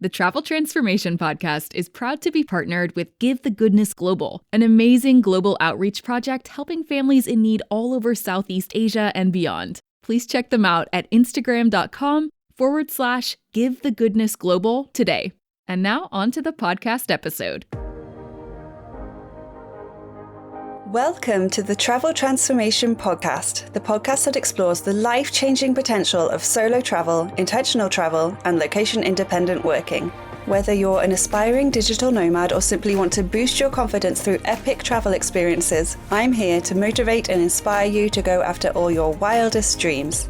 The Travel Transformation Podcast is proud to be partnered with Give the Goodness Global, an amazing global outreach project helping families in need all over Southeast Asia and beyond. Please check them out at Instagram.com/Give the Goodness Global today. And now on to the podcast episode. Welcome to the Travel Transformation Podcast, the podcast that explores the life-changing potential of solo travel, intentional travel, and location-independent working. Whether you're an aspiring digital nomad or simply want to boost your confidence through epic travel experiences, I'm here to motivate and inspire you to go after all your wildest dreams.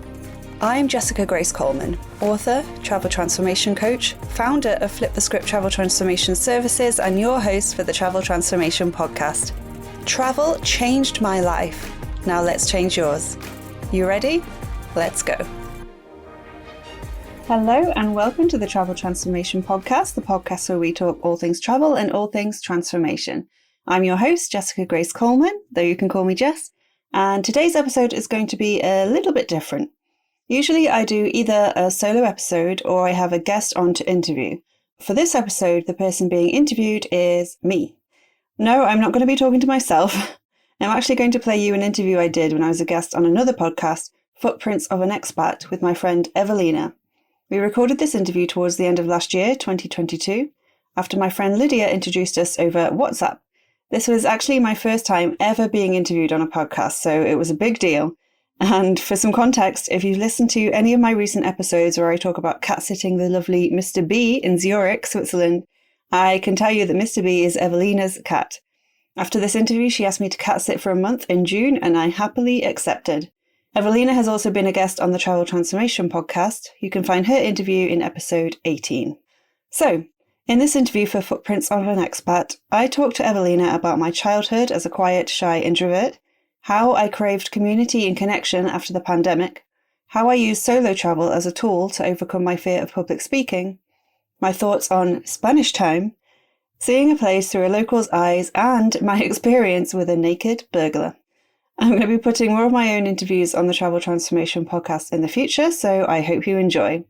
I'm Jessica Grace Coleman, author, travel transformation coach, founder of Flip the Script Travel Transformation Services, and your host for the Travel Transformation Podcast. Travel changed my life. Now let's change yours. You ready? Let's go. Hello and welcome to the Travel Transformation Podcast, the podcast where we talk all things travel and all things transformation. I'm your host, Jessica Grace Coleman, though you can call me Jess, and today's episode is going to be a little bit different. Usually I do either a solo episode or I have a guest on to interview. For this episode, the person being interviewed is me. No, I'm not going to be talking to myself. I'm actually going to play you an interview I did when I was a guest on another podcast, Footprints of an Expat, with my friend Evelina. We recorded this interview towards the end of last year, 2022, after my friend Lydia introduced us over WhatsApp. This was actually my first time ever being interviewed on a podcast, so it was a big deal. And for some context, if you've listened to any of my recent episodes where I talk about cat-sitting the lovely Mr. B in Zurich, Switzerland, I can tell you that Mr. B is Evelina's cat. After this interview, she asked me to cat sit for a month in June, and I happily accepted. Evelina has also been a guest on the Travel Transformation Podcast. You can find her interview in episode 18. So, in this interview for Footprints of an Expat, I talked to Evelina about my childhood as a quiet, shy introvert, how I craved community and connection after the pandemic, how I used solo travel as a tool to overcome my fear of public speaking, my thoughts on Spanish time, seeing a place through a local's eyes, and my experience with a naked burglar. I'm going to be putting more of my own interviews on the Travel Transformation Podcast in the future, so I hope you enjoy.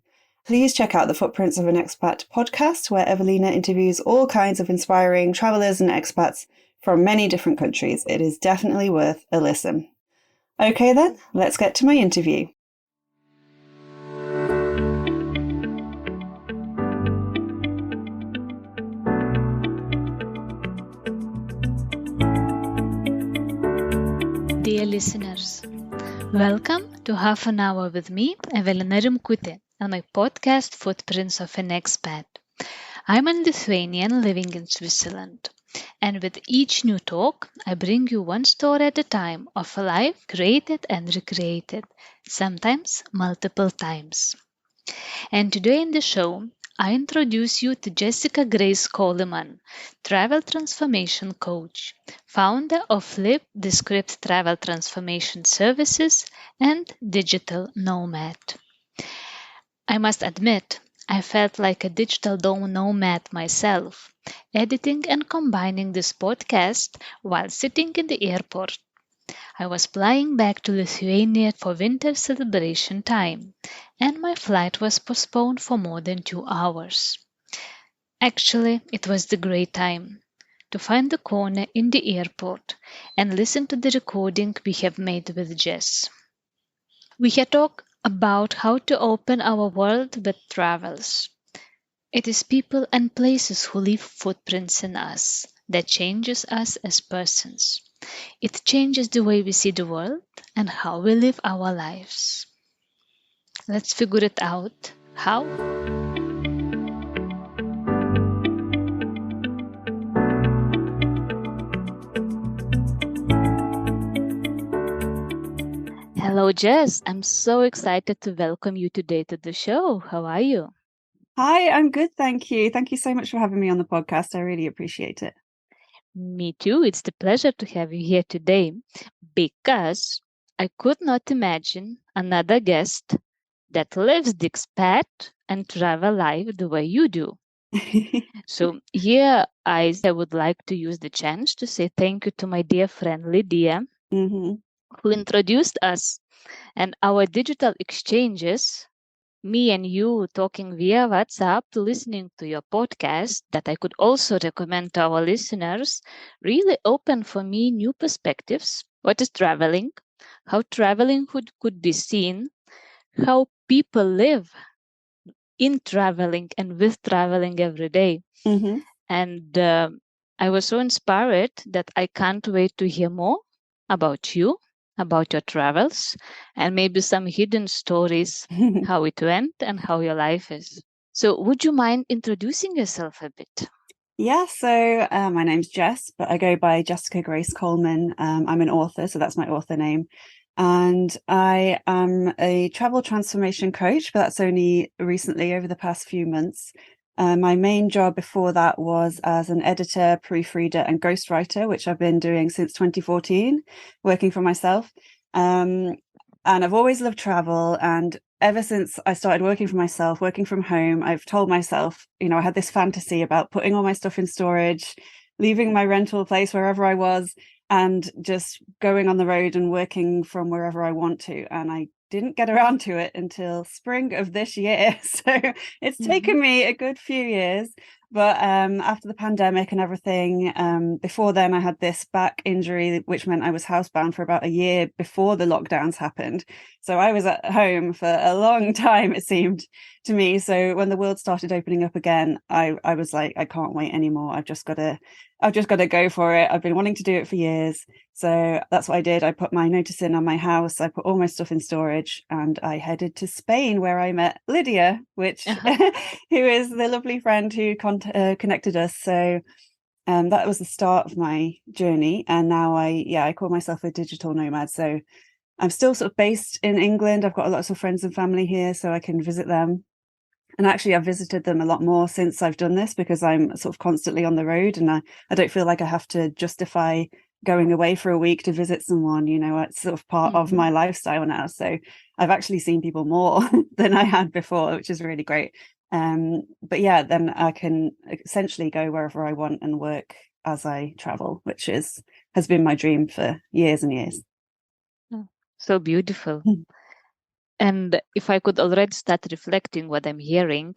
Please check out the Footprints of an Expat podcast, where Evelina interviews all kinds of inspiring travelers and expats from many different countries. It is definitely worth a listen. Okay then, let's get to my interview. Dear listeners, welcome to Half an Hour with me, Evelina Rimkute, on my podcast Footprints of an Expat. I'm a Lithuanian living in Switzerland, and with each new talk, I bring you one story at a time of a life created and recreated, sometimes multiple times. And today in the show, I introduce you to Jessica Grace Coleman, travel transformation coach, founder of Flip the Script Travel Transformation Services and digital nomad. I must admit, I felt like a digital nomad myself, editing and combining this podcast while sitting in the airport. I was flying back to Lithuania for winter celebration time, and my flight was postponed for more than 2 hours. Actually, it was the great time to find the corner in the airport and listen to the recording we have made with Jess. We had talked about how to open our world with travels. It is people and places who leave footprints in us that changes us as persons. It changes the way we see the world and how we live our lives. Let's figure it out. How? Hello, Jess. I'm so excited to welcome you today to the show. How are you? Hi, I'm good, thank you. Thank you so much for having me on the podcast. I really appreciate it. Me too. It's the pleasure to have you here today because I could not imagine another guest that lives the expat and travel life the way you do. So here I would like to use the chance to say thank you to my dear friend Lydia, who introduced us and our digital exchanges me and you talking via WhatsApp, listening to your podcast that I could also recommend to our listeners, really opened for me new perspectives. What is traveling? How traveling could be seen? How people live in traveling and with traveling every day. Mm-hmm. And I was so inspired that I can't wait to hear more about you, about your travels, and maybe some hidden stories, how it went and how your life is. So, would you mind introducing yourself a bit? Yeah, so my name's Jess, but I go by Jessica Grace Coleman. I'm an author, so that's my author name. And I am a travel transformation coach, but that's only recently over the past few months. My main job before that was as an editor, proofreader, and ghostwriter, which I've been doing since 2014, working for myself. And I've always loved travel. And ever since I started working for myself, working from home, I've told myself, I had this fantasy about putting all my stuff in storage, leaving my rental place wherever I was, and just going on the road and working from wherever I want to. And I didn't get around to it until spring of this year. So it's taken me a good few years. But after the pandemic and everything, before then I had this back injury, which meant I was housebound for about a year before the lockdowns happened. So I was at home for a long time, it seemed to me. So when the world started opening up again, I was like, I can't wait anymore. I've just got to go for it. I've been wanting to do it for years. So that's what I did. I put my notice in on my house. I put all my stuff in storage and I headed to Spain, where I met Lydia, which who is the lovely friend who connected us. So that was the start of my journey. And now I call myself a digital nomad. So I'm still sort of based in England. I've got lots of friends and family here, so I can visit them. And actually, I've visited them a lot more since I've done this because I'm sort of constantly on the road and I don't feel like I have to justify going away for a week to visit someone. It's sort of part of my lifestyle now. So I've actually seen people more than I had before, which is really great. But yeah, then I can essentially go wherever I want and work as I travel, which has been my dream for years and years. So beautiful. And if I could already start reflecting what I'm hearing,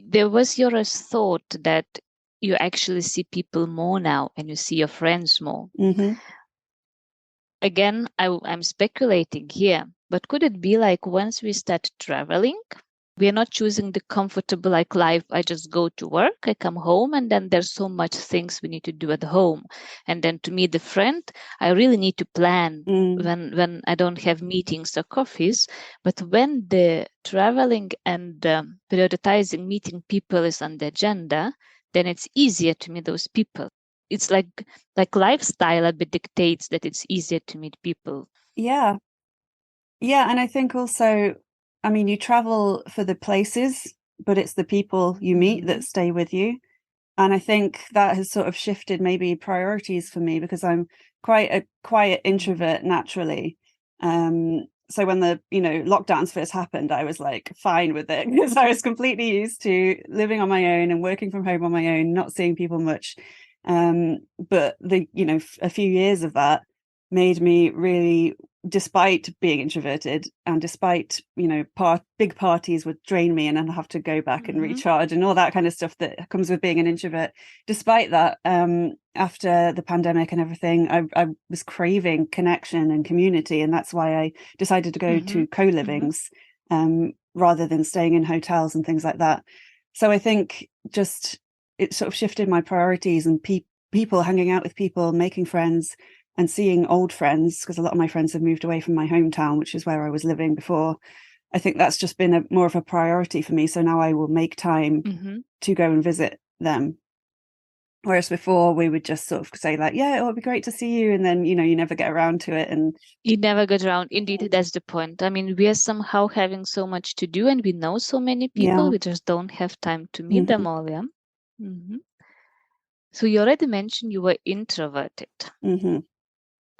there was your thought that you actually see people more now and you see your friends more. Again, I'm speculating here, but could it be like once we start traveling, we are not choosing the comfortable life. I just go to work, I come home, and then there's so much things we need to do at home. And then to meet the friend, I really need to plan when I don't have meetings or coffees. But when the traveling and prioritizing meeting people is on the agenda, then it's easier to meet those people. It's like lifestyle a bit dictates that it's easier to meet people. Yeah. And I think also, I mean, you travel for the places, but it's the people you meet that stay with you. And I think that has sort of shifted maybe priorities for me because I'm quite a quiet introvert naturally. So when the lockdowns first happened, I was like fine with it because I was completely used to living on my own and working from home on my own, not seeing people much. But a few years of that made me really, despite being introverted and despite big parties would drain me and I'd have to go back and recharge and all that kind of stuff that comes with being an introvert. Despite that, after the pandemic and everything, I was craving connection and community, and that's why I decided to go to co-livings rather than staying in hotels and things like that. So I think just it sort of shifted my priorities and people, hanging out with people, making friends and seeing old friends, because a lot of my friends have moved away from my hometown, which is where I was living before. I think that's just been more of a priority for me. So now I will make time to go and visit them. Whereas before we would just sort of say like, yeah, it would be great to see you. And then, you never get around to it. And you never get around. Indeed, that's the point. I mean, we are somehow having so much to do and we know so many people. We just don't have time to meet them all. Yeah. So you already mentioned you were introverted.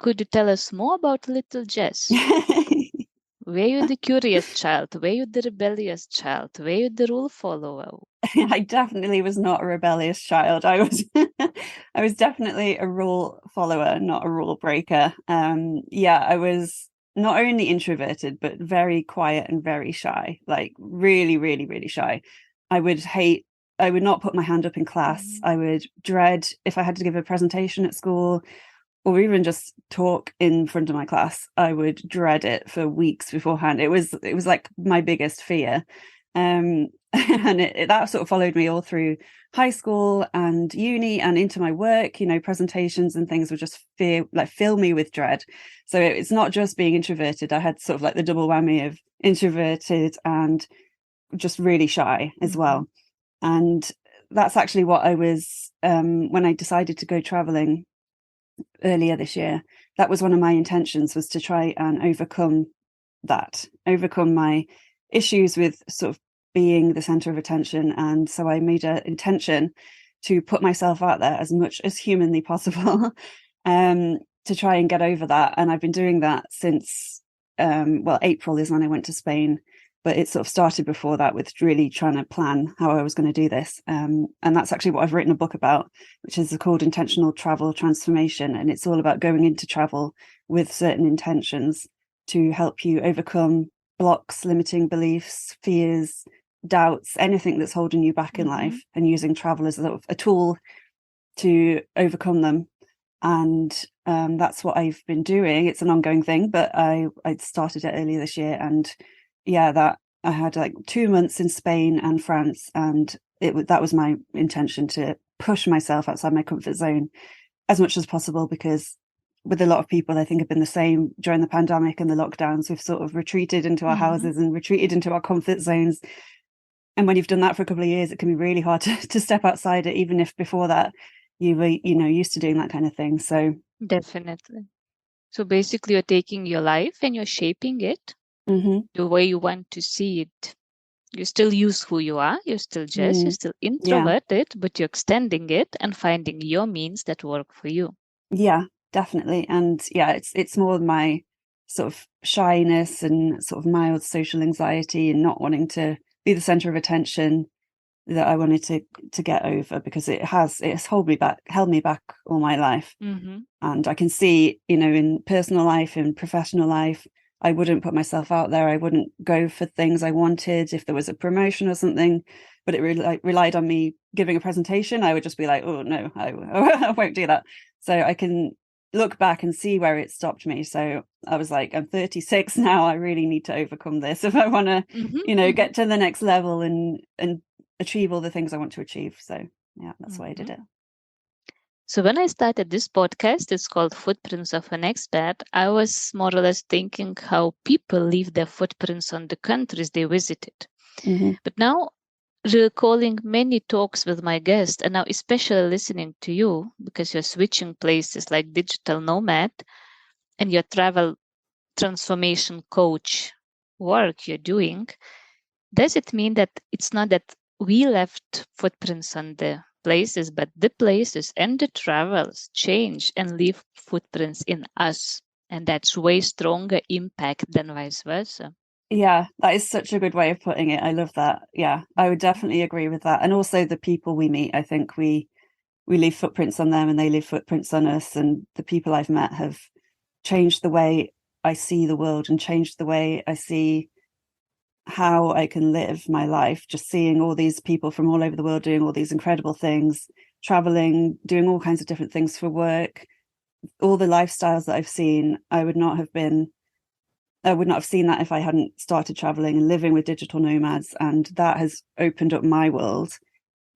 Could you tell us more about little Jess? Were you the curious child? Were you the rebellious child? Were you the rule follower? I definitely was not a rebellious child. I was I was definitely a rule follower, not a rule breaker. I was not only introverted, but very quiet and very shy, like really, really, really shy. I would not put my hand up in class. I would dread if I had to give a presentation at school or even just talk in front of my class. I would dread it for weeks beforehand. It was like my biggest fear. And that sort of followed me all through high school and uni and into my work. Presentations and things would just fill me with dread. So it's not just being introverted. I had sort of like the double whammy of introverted and just really shy as well. And that's actually what I was when I decided to go traveling earlier this year. That was one of my intentions, was to try and overcome my issues with sort of being the center of attention. And so I made an intention to put myself out there as much as humanly possible to try and get over that. And I've been doing that since April is when I went to Spain, but it sort of started before that with really trying to plan how I was going to do this. And that's actually what I've written a book about, which is called Intentional Travel Transformation. And it's all about going into travel with certain intentions to help you overcome blocks, limiting beliefs, fears, doubts, anything that's holding you back in life, and using travel as a tool to overcome them. And that's what I've been doing. It's an ongoing thing, but I started it earlier this year. And that I had like 2 months in Spain and France, and that was my intention, to push myself outside my comfort zone as much as possible, because with a lot of people, I think, have been the same during the pandemic and the lockdowns. We've sort of retreated into our houses and retreated into our comfort zones. And when you've done that for a couple of years, it can be really hard to step outside it, even if before that you were, used to doing that kind of thing. So definitely. So basically, you're taking your life and you're shaping it the way you want to see it. You still use who you are. You're still Jess. You're still introverted, but you're extending it and finding your means that work for you. Yeah, definitely. And it's more my sort of shyness and sort of mild social anxiety and not wanting to be the center of attention that I wanted to get over, because it's held me back all my life. And I can see, in personal life and professional life, I wouldn't put myself out there. I wouldn't go for things I wanted if there was a promotion or something, but it really relied on me giving a presentation. I would just be like, oh no, I won't do that. So I can look back and see where it stopped me. So I was like, I'm 36 now. I really need to overcome this if I want to, get to the next level and achieve all the things I want to achieve. So that's why I did it. So when I started this podcast, it's called Footprints of an Expat. I was more or less thinking how people leave their footprints on the countries they visited. But now, recalling many talks with my guests, and now especially listening to you, because you're switching places like digital nomad and your travel transformation coach work you're doing, does it mean that it's not that we left footprints on the places, but the places and the travels change and leave footprints in us? And that's way stronger impact than vice versa. Yeah, that is such a good way of putting it. I love that. Yeah, I would definitely agree with that. And also the people we meet, I think we leave footprints on them and they leave footprints on us. And the people I've met have changed the way I see the world and changed the way I see how I can live my life. Just seeing all these people from all over the world doing all these incredible things, traveling, doing all kinds of different things for work, all the lifestyles that I've seen, I would not have seen that if I hadn't started traveling and living with digital nomads. And that has opened up my world.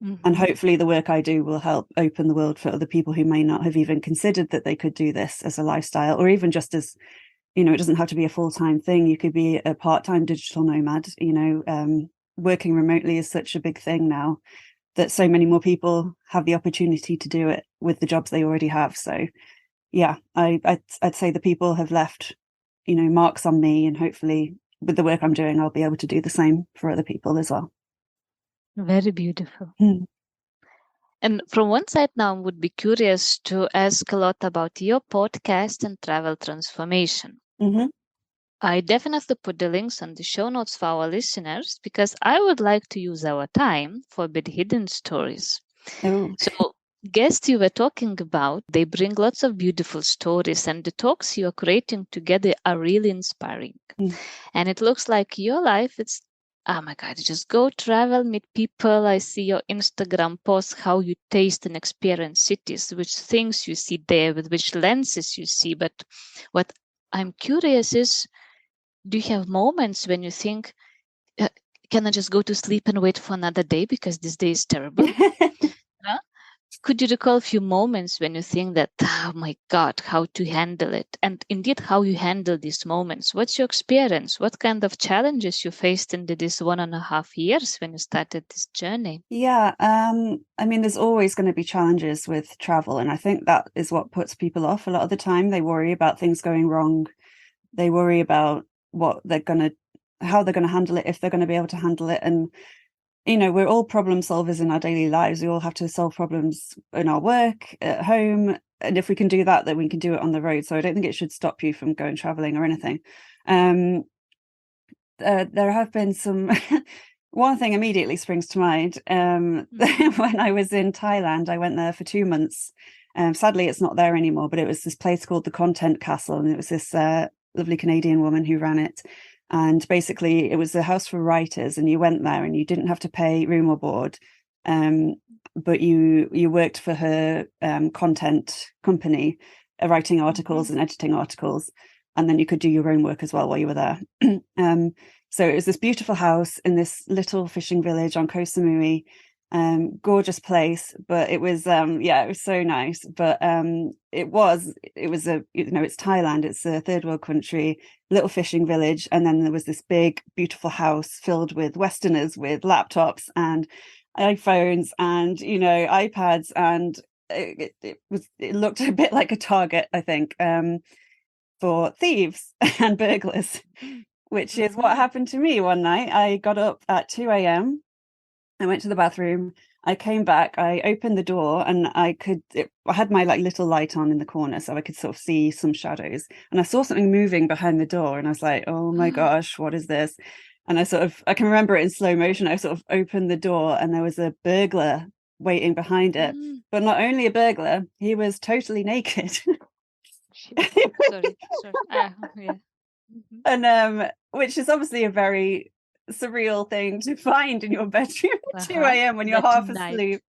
And hopefully the work I do will help open the world for other people who may not have even considered that they could do this as a lifestyle, or even just as, it doesn't have to be a full-time thing. You could be a part-time digital nomad. Working remotely is such a big thing now that so many more people have the opportunity to do it with the jobs they already have. So yeah, I'd say the people have left, marks on me, and hopefully with the work I'm doing, I'll be able to do the same for other people as well. Very beautiful. And from one side now, I would be curious to ask a lot about your podcast and travel transformation. I definitely put the links on the show notes for our listeners, because I would like to use our time for a bit hidden stories. So guests you were talking about, they bring lots of beautiful stories, and the talks you are creating together are really inspiring. And it looks like your life, it's, oh my God, you just go travel, meet people. I see your Instagram posts, how you taste and experience cities, which things you see there, with which lenses you see. But what I'm curious is, do you have moments when you think, can I just go to sleep and wait for another day because this day is terrible? Huh? Could you recall a few moments when you think that, oh my God, how to handle it? And indeed, how you handle these moments? What's your experience? What kind of challenges you faced in these 1.5 years when you started this journey? Yeah, I mean, there's always going to be challenges with travel, and I think that is what puts people off a lot of the time. They worry about things going wrong. They worry about how they're going to handle it, if they're going to be able to handle it. And we're all problem solvers in our daily lives. We all have to solve problems in our work, at home. And if we can do that, then we can do it on the road. So I don't think it should stop you from going traveling or anything. There have been some, one thing immediately springs to mind. When I was in Thailand, I went there for 2 months. Sadly, it's not there anymore, but it was this place called the Content Castle. And it was this lovely Canadian woman who ran it. And basically, it was a house for writers, and you went there and you didn't have to pay room or board, but you worked for her content company, writing articles and editing articles, and then you could do your own work as well while you were there. So it was this beautiful house in this little fishing village on Koh Samui. Gorgeous place, but it was it was so nice. But it was it's Thailand, it's a third world country, little fishing village, and then there was this big beautiful house filled with Westerners with laptops and iPhones and iPads, and it looked a bit like a target, I think, for thieves and burglars, which is what happened to me one night. I got up at 2 a.m. I went to the bathroom, I came back, I opened the door, and I had my little light on in the corner, so I could sort of see some shadows, and I saw something moving behind the door, and I was like, oh my gosh, what is this? And I can remember it in slow motion. I sort of opened the door and there was a burglar waiting behind it, but not only a burglar, he was totally naked. Sorry. Yeah. And which is obviously a very surreal thing to find in your bedroom at 2 a.m. when you're half asleep.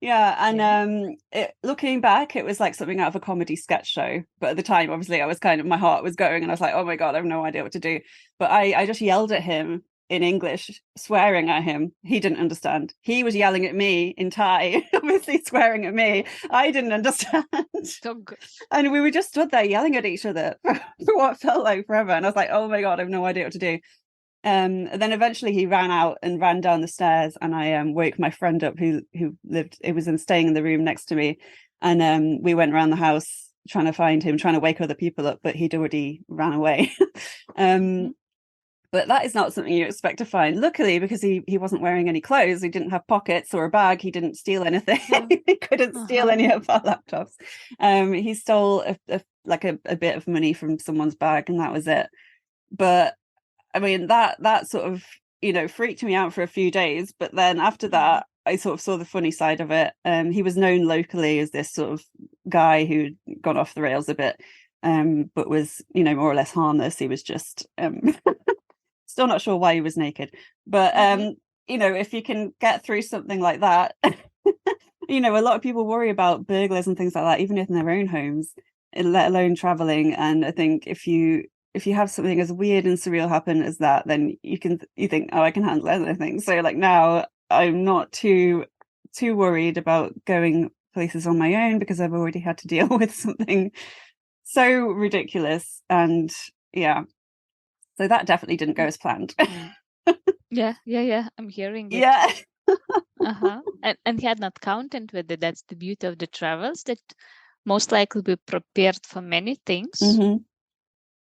And looking back, it was like something out of a comedy sketch show, but at the time, obviously, I was my heart was going, and I was like, oh my God, I have no idea what to do. But I just yelled at him in English, swearing at him. He didn't understand. He was yelling at me in Thai, obviously swearing at me. I didn't understand. So good. And we were just stood there yelling at each other for what felt like forever. And I was like, oh my God, I have no idea what to do. And then eventually he ran out and ran down the stairs, and I woke my friend up who was staying in the room next to me, and we went around the house trying to find him, trying to wake other people up, but he'd already ran away. But that is not something you expect to find, luckily, because he wasn't wearing any clothes. He didn't have pockets or a bag. He didn't steal anything. He couldn't steal any of our laptops. He stole a bit of money from someone's bag, and that was it. But I mean, that sort of, freaked me out for a few days. But then after that, I sort of saw the funny side of it. He was known locally as this sort of guy who'd gone off the rails a bit, but was, more or less harmless. He was just still not sure why he was naked. But, if you can get through something like that, a lot of people worry about burglars and things like that, even in their own homes, let alone traveling. And I think if you have something as weird and surreal happen as that, then you think, oh, I can handle anything. So now I'm not too worried about going places on my own, because I've already had to deal with something so ridiculous. And so that definitely didn't go as planned. Yeah. I'm hearing it. Yeah. And he had not counted with it. That's the beauty of the travels, that most likely we prepared for many things.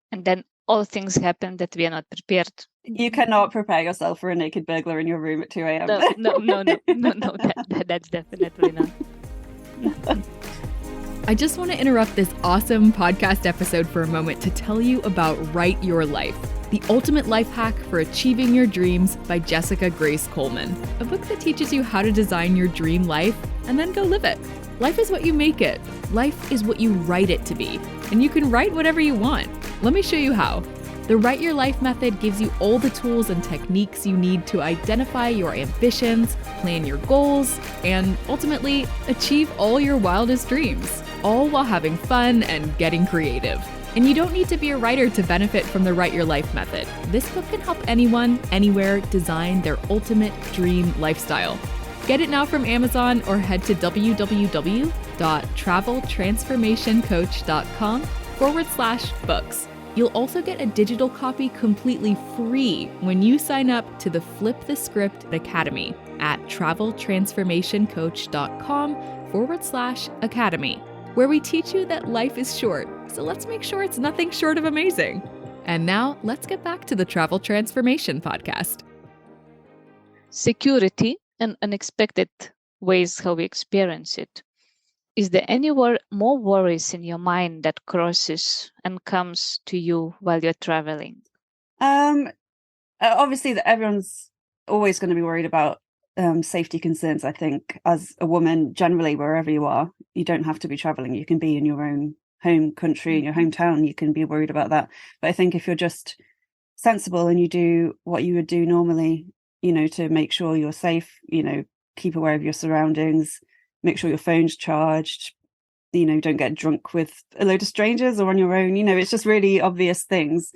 And then all things happen that we are not prepared. You cannot prepare yourself for a naked burglar in your room at 2 a.m. No. That's definitely not. I just want to interrupt this awesome podcast episode for a moment to tell you about Write Your Life, the ultimate life hack for achieving your dreams by Jessica Grace Coleman, a book that teaches you how to design your dream life and then go live it. Life is what you make it. Life is what you write it to be. And you can write whatever you want. Let me show you how. The Write Your Life method gives you all the tools and techniques you need to identify your ambitions, plan your goals, and ultimately achieve all your wildest dreams, all while having fun and getting creative. And you don't need to be a writer to benefit from the Write Your Life method. This book can help anyone, anywhere, design their ultimate dream lifestyle. Get it now from Amazon or head to www.traveltransformationcoach.com/books. You'll also get a digital copy completely free when you sign up to the Flip the Script Academy at traveltransformationcoach.com/academy, where we teach you that life is short, so let's make sure it's nothing short of amazing. And now let's get back to the Travel Transformation Podcast. Security and unexpected ways how we experience it. Is there any more worries in your mind that crosses and comes to you while you're traveling? Obviously, that everyone's always going to be worried about safety concerns. I think as a woman, generally, wherever you are, you don't have to be traveling. You can be in your own home country, in your hometown. You can be worried about that. But I think if you're just sensible and you do what you would do normally, to make sure you're safe, keep aware of your surroundings, make sure your phone's charged, don't get drunk with a load of strangers or on your own. It's just really obvious things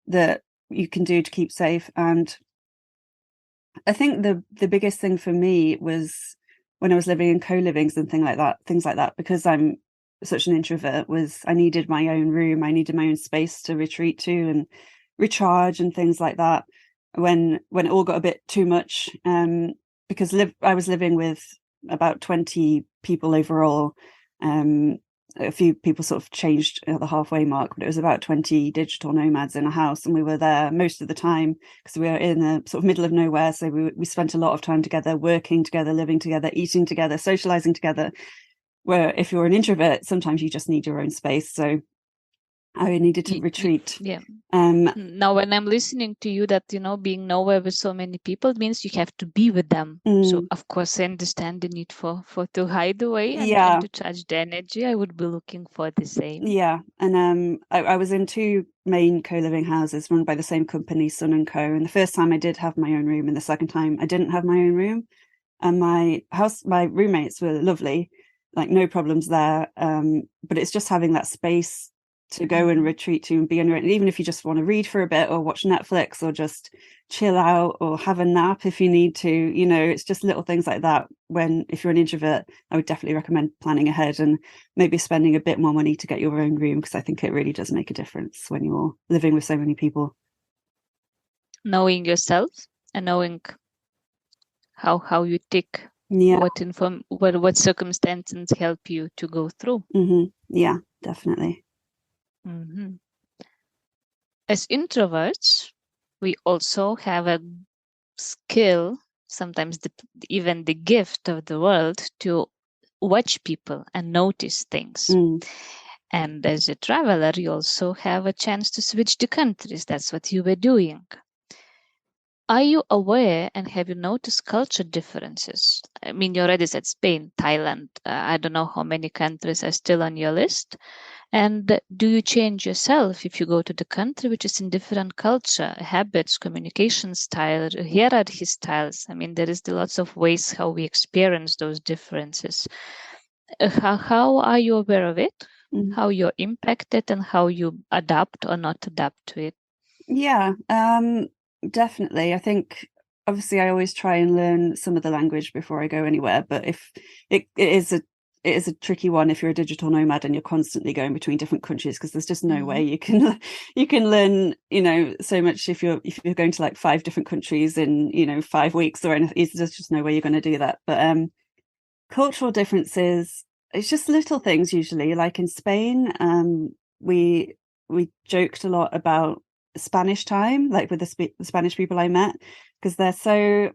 that you can do to keep safe. And I think the biggest thing for me was when I was living in co-livings and things like that, because I'm such an introvert, was I needed my own room. I needed my own space to retreat to and recharge and things like that. When it all got a bit too much, because I was living with about 20 people overall. A few people sort of changed at the halfway mark, but it was about 20 digital nomads in a house, and we were there most of the time because we were in the sort of middle of nowhere. So we spent a lot of time together, working together, living together, eating together, socializing together. Where if you're an introvert, sometimes you just need your own space. So I needed to retreat. Yeah. Now, when I'm listening to you, that being nowhere with so many people means you have to be with them. So, of course, I understand the need for to hide away and to charge the energy. I would be looking for the same. Yeah, and I was in two main co-living houses run by the same company, Sun & Co. And the first time I did have my own room, and the second time I didn't have my own room. And my roommates were lovely, like no problems there. But it's just having that space to go and retreat to and be on your own. Even if you just want to read for a bit or watch Netflix or just chill out or have a nap if you need to, it's just little things like that. If you're an introvert, I would definitely recommend planning ahead and maybe spending a bit more money to get your own room, because I think it really does make a difference when you're living with so many people. Knowing yourself and knowing how you tick, what circumstances help you to go through. Yeah, definitely. As introverts, we also have a skill, sometimes even the gift of the world, to watch people and notice things. And as a traveler, you also have a chance to switch the countries. That's what you were doing. Are you aware and have you noticed culture differences? I mean, you already said Spain, Thailand. I don't know how many countries are still on your list. And do you change yourself if you go to the country which is in different culture, habits, communication style, hierarchy styles? I mean, there is lots of ways how we experience those differences. How are you aware of it? How you're impacted and how you adapt or not adapt to it? Yeah, definitely. I think obviously I always try and learn some of the language before I go anywhere, but if it is a tricky one if you're a digital nomad and you're constantly going between different countries, because there's just no way you can learn so much if you're going to like 5 different countries in 5 weeks or anything. There's just no way you're going to do that. But cultural differences, it's just little things usually. Like in Spain, we joked a lot about Spanish time, like with the Spanish people I met, because they're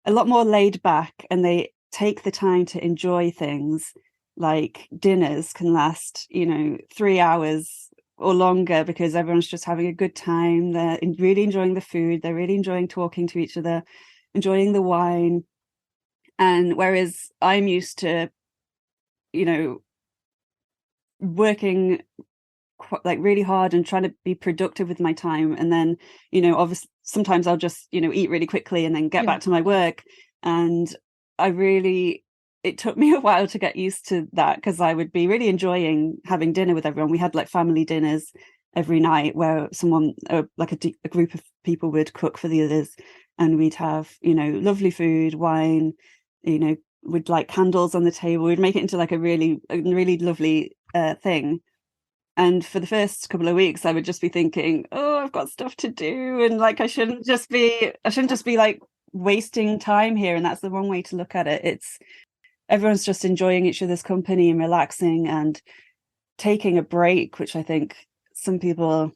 a lot more laid back and they take the time to enjoy things. Like dinners can last 3 hours or longer because everyone's just having a good time. They're really enjoying the food, they're really enjoying talking to each other, enjoying the wine. And whereas I'm used to working like really hard and trying to be productive with my time, and then obviously sometimes I'll just eat really quickly and then get back to my work. And it took me a while to get used to that, because I would be really enjoying having dinner with everyone. We had like family dinners every night where someone like a group of people would cook for the others, and we'd have lovely food, wine, we'd light candles on the table. We'd make it into like a really lovely thing. And for the first couple of weeks, I would just be thinking, oh, I've got stuff to do. And like, I shouldn't just be like wasting time here. And that's the wrong way to look at it. Everyone's just enjoying each other's company and relaxing and taking a break, which I think some people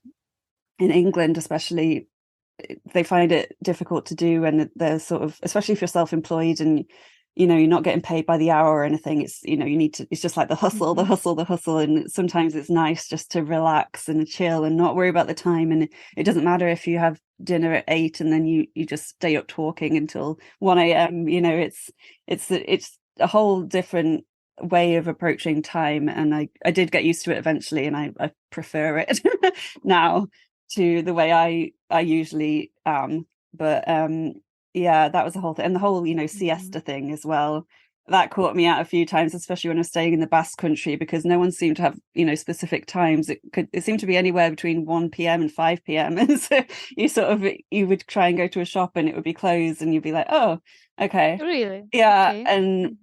in England, especially, they find it difficult to do. And they're sort of, especially if you're self-employed and you're not getting paid by the hour or anything, it's you need to, it's just like the hustle. And sometimes it's nice just to relax and chill and not worry about the time. And it doesn't matter if you have dinner at 8 and then you just stay up talking until 1 a.m. It's a whole different way of approaching time. And I did get used to it eventually, and I prefer it now to the way I usually am. But yeah, that was the whole thing. And the whole siesta thing as well, that caught me out a few times, especially when I was staying in the Basque Country, because no one seemed to have specific times. It seemed to be anywhere between 1 p.m. and 5 p.m. And so you would try and go to a shop and it would be closed, and you'd be like, oh, okay, Really? yeah. Okay. And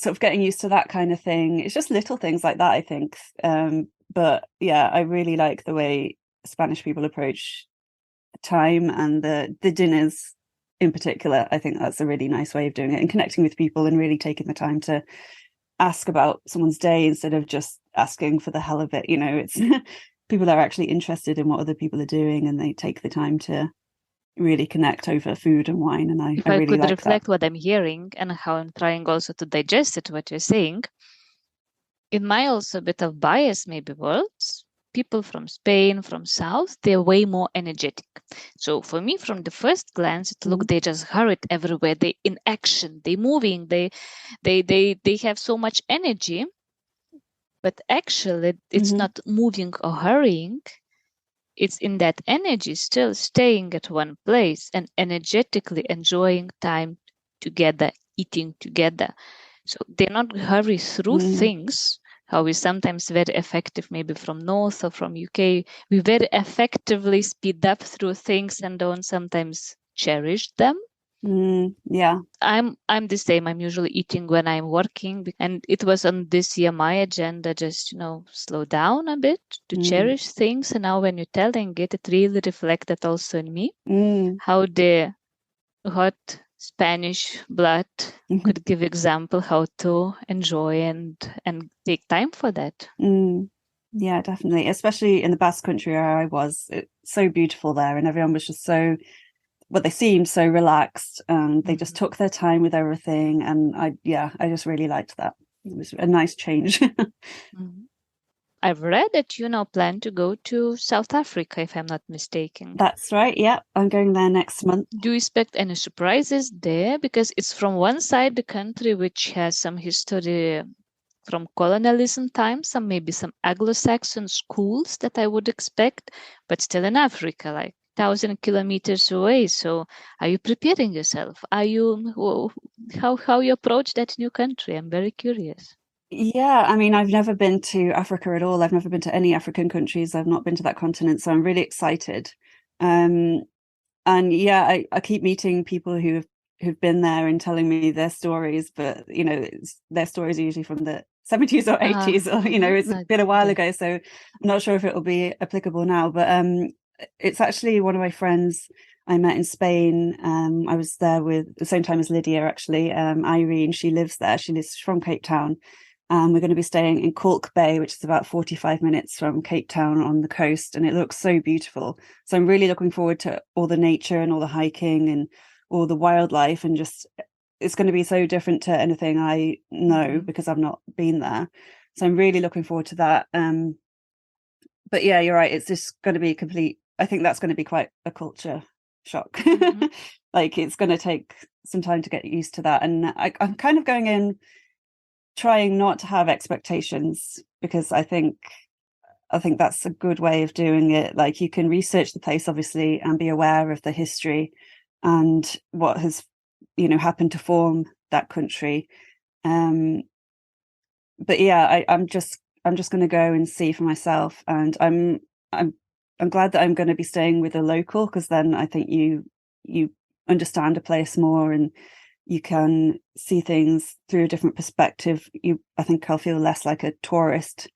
sort of getting used to that kind of thing. It's just little things like that, I think. But yeah, I really like the way Spanish people approach time, and the dinners in particular. I think that's a really nice way of doing it, and connecting with people and really taking the time to ask about someone's day instead of just asking for the hell of it. It's people are actually interested in what other people are doing, and they take the time to really connect over food and wine. And I really could like reflect that. what I'm hearing and how I'm trying also to digest it, what you're saying, in my also bit of bias maybe worlds, people from Spain, from South, they're way more energetic. So for me, from the first glance, it looked they just hurried everywhere. They in action, they moving, they have so much energy. But actually, it's not moving or hurrying. It's in that energy still staying at one place and energetically enjoying time together, eating together. So they're not hurry through things. How we sometimes very effective, maybe from North or from UK, we very effectively speed up through things and don't sometimes cherish them. Yeah, I'm the same. I'm usually eating when I'm working, and it was on this year my agenda just slow down a bit to cherish things. And now when you're telling it, it really reflected also in me how the hot Spanish blood could give example how to enjoy and take time for that. Yeah, definitely. Especially in the Basque Country where I was, it's so beautiful there, and everyone was just they seemed so relaxed, and they just took their time with everything. And I just really liked that. It was a nice change. I've read that you now plan to go to South Africa, if I'm not mistaken. That's right. Yeah, I'm going there next month. Do you expect any surprises there? Because it's from one side the country which has some history from colonialism times, maybe some Anglo-Saxon schools that I would expect, but still in Africa, like 1,000 kilometers away. So are you preparing yourself? How you approach that new country? I'm very curious. Yeah, I mean, I've never been to Africa at all. I've never been to any African countries. I've not been to that continent, so I'm really excited. And yeah, I keep meeting people who've been there and telling me their stories, but their stories are usually from the 70s or 80s, or it's been a while ago, so I'm not sure if it will be applicable now. But it's actually one of my friends I met in Spain. I was there with the same time as Lydia, actually. Irene, she lives there. She's from Cape Town. We're going to be staying in Kalk Bay, which is about 45 minutes from Cape Town on the coast, and it looks so beautiful. So I'm really looking forward to all the nature and all the hiking and all the wildlife, and just it's going to be so different to anything I know because I've not been there. So I'm really looking forward to that. But yeah, you're right. It's just going to be I think that's going to be quite a culture shock. Like, it's going to take some time to get used to that. And I'm kind of going in trying not to have expectations, because I think that's a good way of doing it. Like, you can research the place, obviously, and be aware of the history and what has, happened to form that country. But yeah, I'm just going to go and see for myself, and I'm glad that I'm going to be staying with a local, because then I think you understand a place more, and you can see things through a different perspective. I think I'll feel less like a tourist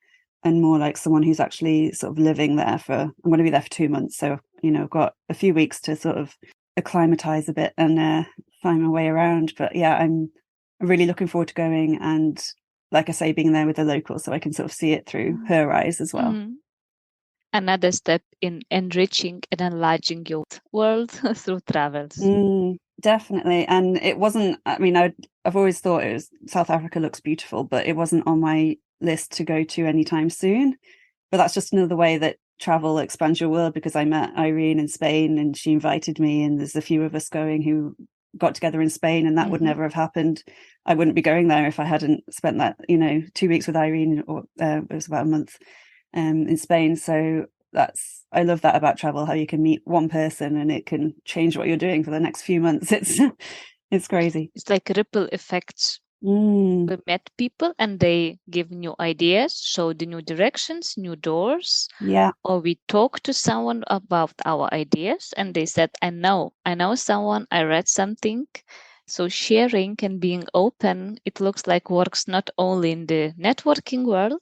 and more like someone who's actually sort of living there I'm going to be there for 2 months. So, I've got a few weeks to sort of acclimatize a bit and find my way around. But yeah, I'm really looking forward to going, and like I say, being there with the locals, so I can sort of see it through her eyes as well. Another step in enriching and enlarging your world through travels. Definitely. And it wasn't, I've always thought South Africa looks beautiful, but it wasn't on my list to go to anytime soon. But that's just another way that travel expands your world, because I met Irene in Spain and she invited me, and there's a few of us going who got together in Spain, and that would never have happened. I wouldn't be going there if I hadn't spent that 2 weeks with Irene, or it was about a month in Spain. So I love that about travel, how you can meet one person and it can change what you're doing for the next few months. It's crazy. It's like ripple effects. We met people and they give new ideas, show the new directions, new doors. Yeah. Or we talked to someone about our ideas and they said, I know someone, I read something. So sharing and being open, it looks like works not only in the networking world,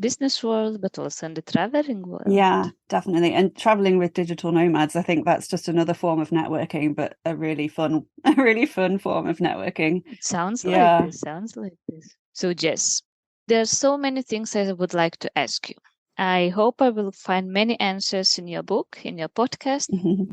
business world, but also in the traveling world. Yeah, definitely. And traveling with digital nomads, I think that's just another form of networking, but a really fun form of networking. It sounds like this. So Jess, there are so many things I would like to ask you. I hope I will find many answers in your book, in your podcast.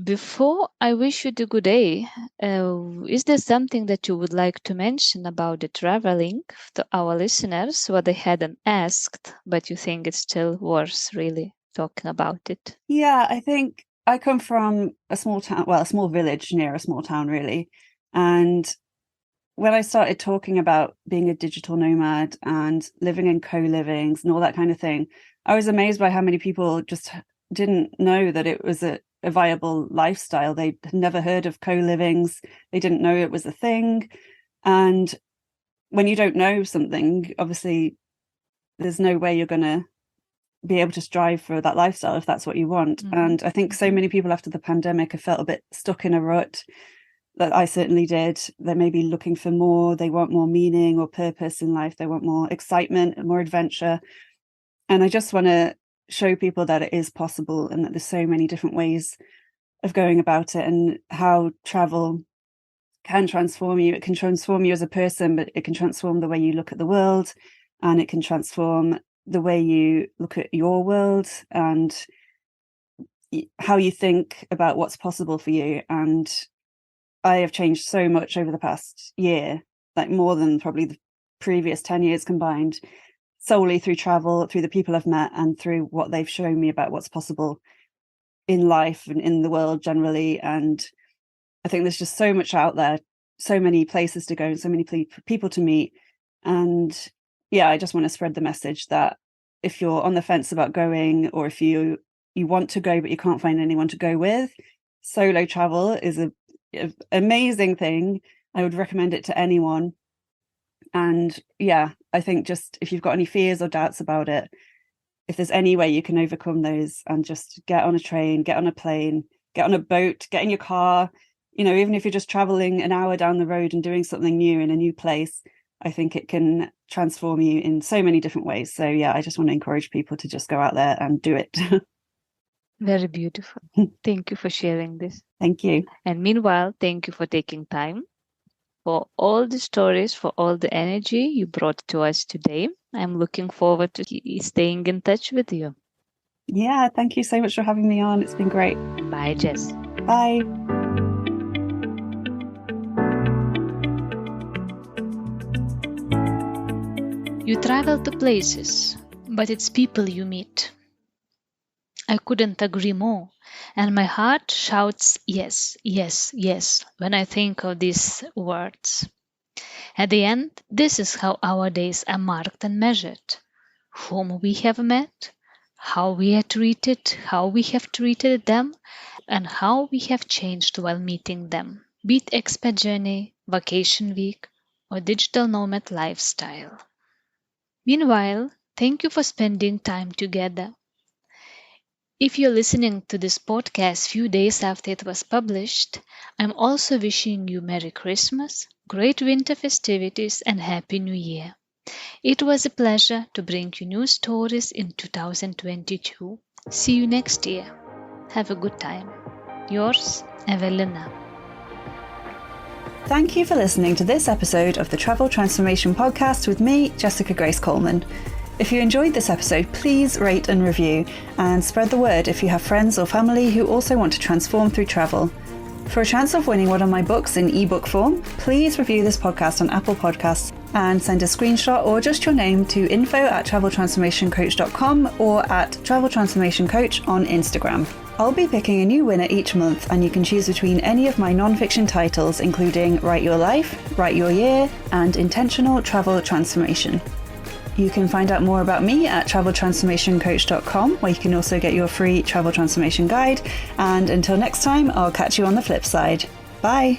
Before I wish you the good day, is there something that you would like to mention about the traveling to our listeners, what they hadn't asked, but you think it's still worth really talking about it? Yeah, I think I come from a small town, a small village near a small town, really. And when I started talking about being a digital nomad and living in co-livings and all that kind of thing, I was amazed by how many people just didn't know that it was a viable lifestyle. They had never heard of co-livings. They didn't know it was a thing. And when you don't know something, obviously, there's no way you're going to be able to strive for that lifestyle if that's what you want. And I think so many people after the pandemic have felt a bit stuck in a rut. That I certainly did. They may be looking for more. They want more meaning or purpose in life. They want more excitement and more adventure. And I just want to show people that it is possible, and that there's so many different ways of going about it, and how travel can transform you. It can transform you as a person, but it can transform the way you look at the world, and it can transform the way you look at your world and how you think about what's possible for you. And I have changed so much over the past year, like more than probably the previous 10 years combined, solely through travel, through the people I've met, and through what they've shown me about what's possible in life and in the world generally. And I think there's just so much out there, so many places to go, and so many people to meet. And yeah, I just want to spread the message that if you're on the fence about going, or if you want to go but you can't find anyone to go with, solo travel is an amazing thing. I would recommend it to anyone. And yeah, I think just if you've got any fears or doubts about it, if there's any way you can overcome those, and just get on a train, get on a plane, get on a boat, get in your car, even if you're just traveling an hour down the road and doing something new in a new place, I think it can transform you in so many different ways. So yeah, I just want to encourage people to just go out there and do it. Very beautiful. Thank you for sharing this. Thank you. And meanwhile, thank you for taking time, for all the stories, for all the energy you brought to us today. I'm looking forward to staying in touch with you. Yeah, thank you so much for having me on. It's been great. Bye, Jess. Bye. You travel to places, but it's people you meet. I couldn't agree more, and my heart shouts yes, yes, yes when I think of these words. At the end, this is how our days are marked and measured. Whom we have met, how we have treated them, and how we have changed while meeting them, be it expat journey, vacation week, or digital nomad lifestyle. Meanwhile, thank you for spending time together. If you're listening to this podcast few days after it was published, I'm also wishing you Merry Christmas, great winter festivities, and Happy New Year. It was a pleasure to bring you new stories in 2022. See you next year. Have a good time. Yours, Evelina. Thank you for listening to this episode of the Travel Transformation Podcast with me, Jessica Grace Coleman. If you enjoyed this episode, please rate and review, and spread the word if you have friends or family who also want to transform through travel. For a chance of winning one of my books in ebook form, please review this podcast on Apple Podcasts and send a screenshot or just your name to info@traveltransformationcoach.com or @traveltransformationcoach on Instagram. I'll be picking a new winner each month, and you can choose between any of my non-fiction titles, including Write Your Life, Write Your Year, and Intentional Travel Transformation. You can find out more about me at traveltransformationcoach.com, where you can also get your free travel transformation guide. And until next time, I'll catch you on the flip side. Bye.